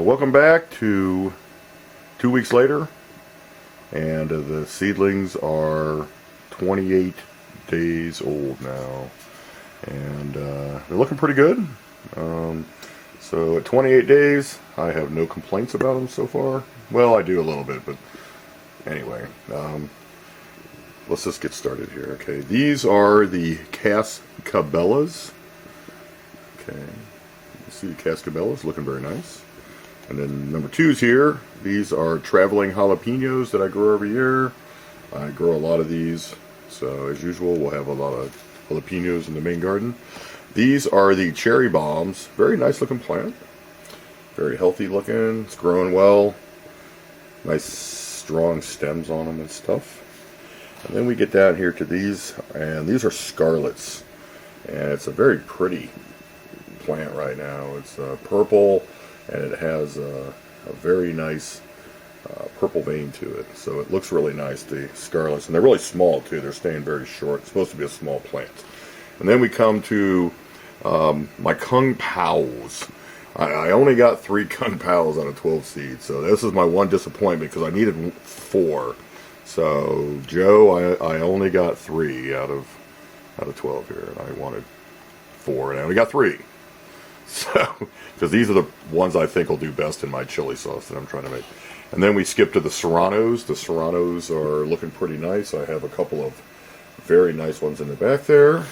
Welcome back to 2 weeks later, and the seedlings are 28 days old now, and they're looking pretty good. So at 28 days, I have no complaints about them so far. Well, I do a little bit, but anyway, let's just get started here. Okay, these are the Cascabellas. Okay, you see the Cascabellas looking very nice. And then number 2's here. These are traveling jalapenos that I grow every year. I grow a lot of these, so as usual, we'll have a lot of jalapenos in the main garden. These are the cherry bombs. Very nice looking plant. Very healthy looking. It's growing well. Nice strong stems on them and stuff. And then we get down here to these, and these are scarlets. And it's a very pretty plant right now. It's purple, and it has a very nice purple vein to it. So it looks really nice, the scarlets. And they're really small too. They're staying very short. It's supposed to be a small plant. And then we come to my Kung Paos. I only got 3 Kung Paos out of 12 seeds. So this is my one disappointment because I needed 4. So Joe, I only got 3 out of 12 here. And I wanted 4, and I only got 3. So, because these are the ones I think will do best in my chili sauce that I'm trying to make. And then we skip to the Serranos. The Serranos are looking pretty nice. I have a couple of very nice ones in the back there.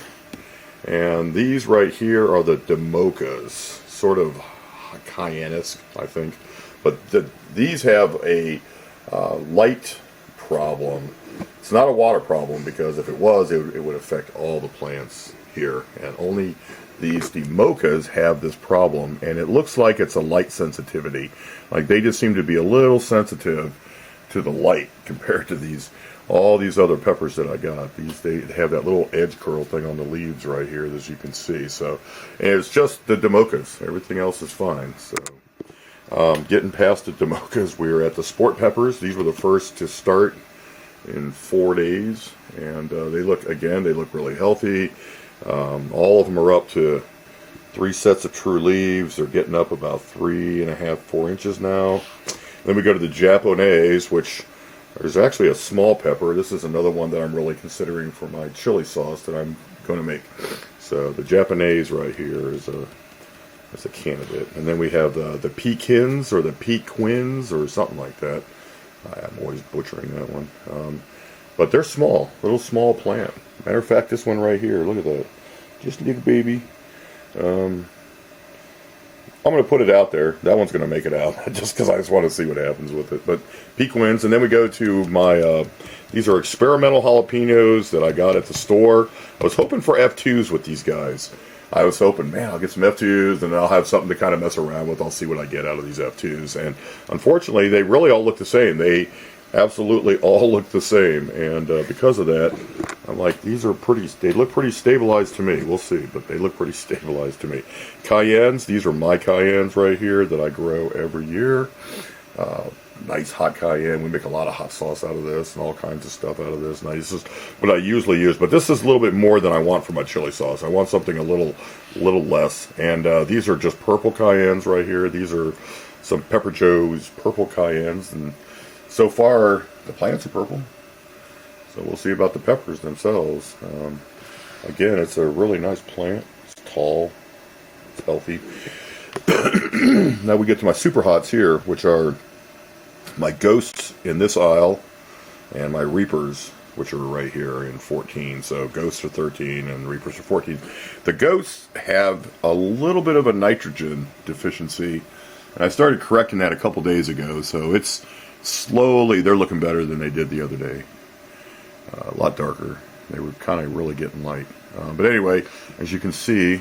And these right here are the Democas, sort of cayenne-esque, I think. But these have a light problem. It's not a water problem, because if it was, it would affect all the plants here. And only these Democas have this problem, and it looks like it's a light sensitivity. Like they just seem to be a little sensitive to the light compared to all these other peppers that I got. They have that little edge curl thing on the leaves right here, as you can see. So, and it's just the Democas. Everything else is fine. So, getting past the Democas, we're at the sport peppers. These were the first to start in 4 days, and they look really healthy. All of them are up to 3 sets of true leaves. They're getting up about 3.5, 4 inches now. Then we go to the Japonese, which there's actually a small pepper. This is another one that I'm really considering for my chili sauce that I'm going to make. So the Japanese right here is a candidate. And then we have the Pekins or the Pequins or something like that. I'm always butchering that one. But they're small, little small plant. Matter of fact, this one right here, look at that. Just a little baby. I'm going to put it out there. That one's going to make it out, just because I just want to see what happens with it. But Pequins, and then we go to my, these are experimental jalapenos that I got at the store. I was hoping for F2s with these guys. I was hoping, man, I'll get some F2s, and I'll have something to kind of mess around with. I'll see what I get out of these F2s. And unfortunately, they really all look the same. They absolutely all look the same, and because of that, I'm like, these are they look pretty stabilized to me. We'll see, but they look pretty stabilized to me. Cayennes, these are my cayennes right here that I grow every year. Nice hot cayenne. We make a lot of hot sauce out of this and all kinds of stuff out of this. Now, this is what I usually use, but this is a little bit more than I want for my chili sauce. I want something a little less, and these are just purple cayennes right here. These are some Pepper Joe's purple cayennes, and so far, the plants are purple, so we'll see about the peppers themselves. Again, it's a really nice plant. It's tall, it's healthy. Now we get to my super hots here, which are my ghosts in this aisle, and my reapers, which are right here in 14. So ghosts are 13 and reapers are 14. The ghosts have a little bit of a nitrogen deficiency, and I started correcting that a couple days ago, so it's slowly, they're looking better than they did the other day. A lot darker. They were kind of really getting light. But anyway, as you can see,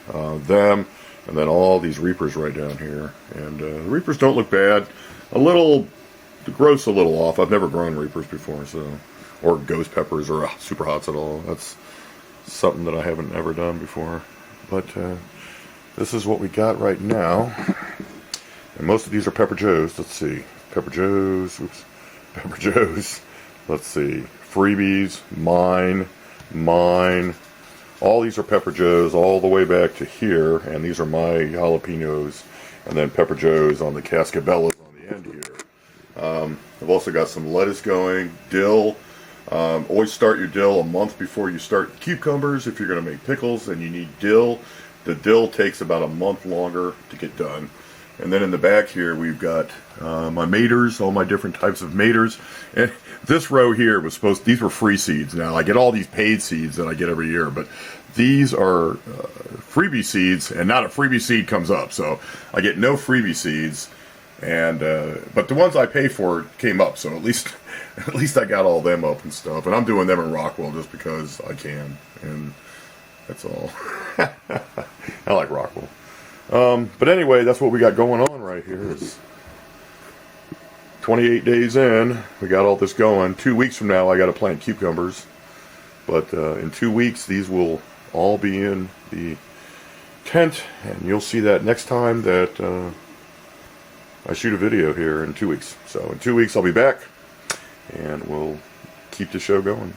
them, and then all these reapers right down here. And the reapers don't look bad. The growth's a little off. I've never grown reapers before, or ghost peppers or super hots at all. That's something that I haven't ever done before. But this is what we got right now. And most of these are Pepper Joe's. Let's see. Pepper Joe's. Let's see. Freebies. Mine. All these are Pepper Joe's all the way back to here. And these are my jalapenos. and then Pepper Joe's on the Cascabellas on the end here. I've also got some lettuce going, dill. Always start your dill a month before you start cucumbers if you're going to make pickles, and you need dill. The dill takes about a month longer to get done. And then in the back here we've got my maters, all my different types of maters. And this row here was these were free seeds. Now I get all these paid seeds that I get every year, but these are freebie seeds, and not a freebie seed comes up. So I get no freebie seeds, and but the ones I pay for came up. So at least I got all them up and stuff. And I'm doing them in Rockwell just because I can, and that's all. I like Rockwell. But anyway, that's what we got going on right here. Is 28 days in, we got all this going. 2 weeks from now, I got to plant cucumbers. But in 2 weeks, these will all be in the tent, and you'll see that next time that I shoot a video here in 2 weeks. So in 2 weeks, I'll be back, and we'll keep the show going.